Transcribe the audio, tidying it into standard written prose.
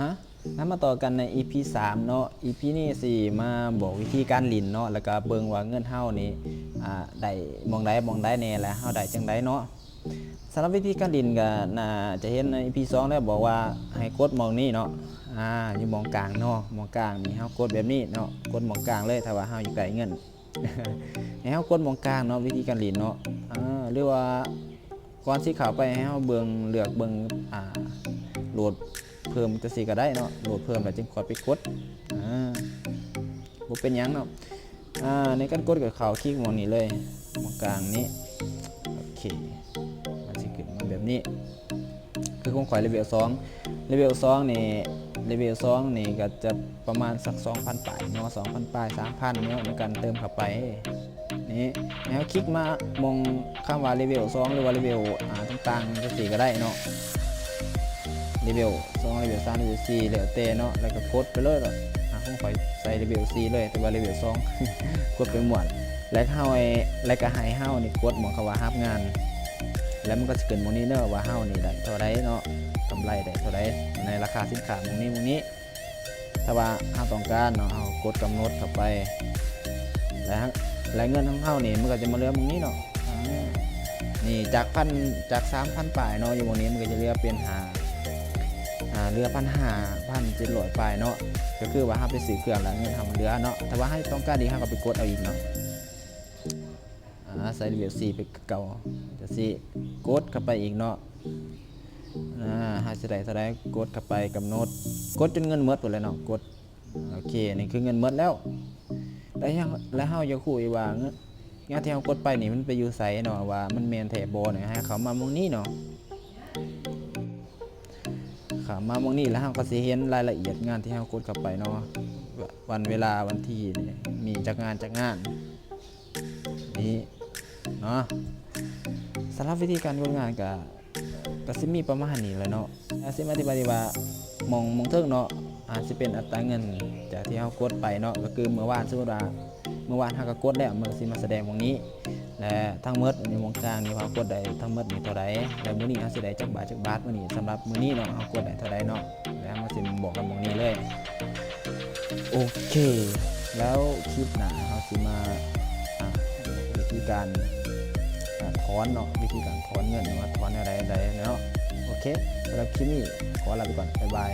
ฮะแล้วมาต่อกันใน EP 3เนาะ EP นี้สิมาบอกวิธีการลินเนาะแล้วก็เบิ่งว่าเงินเฮานี่ได้มองได้แน่แล้วเฮาได้จังไดเนาะสำหรับวิธีการลินก็น่าจะเห็นใน EP 2แล้วบอกว่าให้กดมองนี้เนาะอยู่มองกลางเนาะมองกลางนี่เฮากดแบบนี้เนาะกดมองกลางเลยถ้าว่าเฮาอยู่ไกลเงิน ให้เฮากดมองกลางเนาะวิธีการลินเนาะหรือว่าก่อนสิเข้าไปให้เฮาเบิ่งเลือกเบิ่งโหลดเพิ่มจะสิก็ได้เนาะโหลดเพิ่มแล้วจึงค่อยไปกดบ่เป็นหยังเนาะในการกดก็เข้าคลิกหม้องนี้เลยหม้องกลางนี้โอเคมันสิขึ้นมาแบบนี้คือของข่อยเลเวล2เลเวล2นี่ก็จะประมาณสัก 2,000 ปลายเนาะ 2,000 ปลาย 3,000 เนาะในการเติมเข้าไปนี่แล้วคลิกมามองคำว่าเลเวล2หรือว่าเลเวลต่างๆจะสิก็ได้เนาะเลเวล2เลเวล3เลเวล4แล้วแต่เนาะแล้วก็กดไปเลยเนาะของข่อยใส่เลเวล4เลยแต่ว่าเลเวล2กดไปหมดแล้วก็ให้เฮานี่กดหมองคำว่ารับงานแล้วมันก็จะขึ้นหม้องนี้เนาะว่าเฮานี่ได้เท่าใดเนาะกำไรได้เท่าใดในราคาสินค้าหม้องนี้ถ้าว่าเฮาต้องการเนาะเฮากดกำหนดเข้าไปแล้วเงินของเฮานี่มันก็จะมาเหลือหม้องนี้เนาะนี่จาก 3,000 ปลายเนาะอยู่หม้องนี้มันก็จะเหลือเป็นเรือ 1,700 ปลายเนาะก็คือว่าเฮาไปซื้อเครื่องแล้วเงินเฮามันเหลือเนาะแต่ว่าให้ต้องการดีเฮาก็ไปกดเอาอีกเนาะใส่เลเวล4ไปเก่าจะสิกดเข้าไปอีกเนาะหาสิได้เท่าใดกดเข้าไปกำหนดกดจนเงินหมดหมดเลยเนาะกดโอเคนี่คือเงินหมดแล้วแล้วเฮาจะคุยว่างานที่เฮากดไปนี่มันไปอยู่ไสเนาะว่ามันแม่นแท้บ่เนี่ยให้เขามาหม้องนี้เนาะค่ะมาหม้องนี้แล้วเราก็สิเห็นรายละเอียดงานที่เรากดเข้าไปเนาะวันเวลาวันที่นี่มีจากงานนี้เนาะสำหรับวิธีการกดงานก็สิมีประมาณนี้แหละเนาะสิมาอธิบายว่ามองเทิงเนาะสิเป็นอัตราเงินจากที่เรากดไปเนาะก็คือเมื่อวานสมมุติว่าเมื่อวานเราก็กดแล้วมันสิมาแสดงตรงนี้และทั้งหมดอยู่วงกลางนี่เรากดได้ทั้งหมดนี่เท่าใดแล้วมื้อนี้เฮาสิได้จักบาทมื้อนี้สำหรับมื้อนี้เนาะเฮากดได้เท่าใดเนาะแล้วมันสิบอกกันตรงนี้เลยโอเคแล้วคลิปหน้าเฮาสิมาวิธีการถอนเนาะวิธีการถอนเงินว่าถอนอะไรเนาะโอเคสำหรับคลิปนี้ขอลาไปก่อนบ๊ายบาย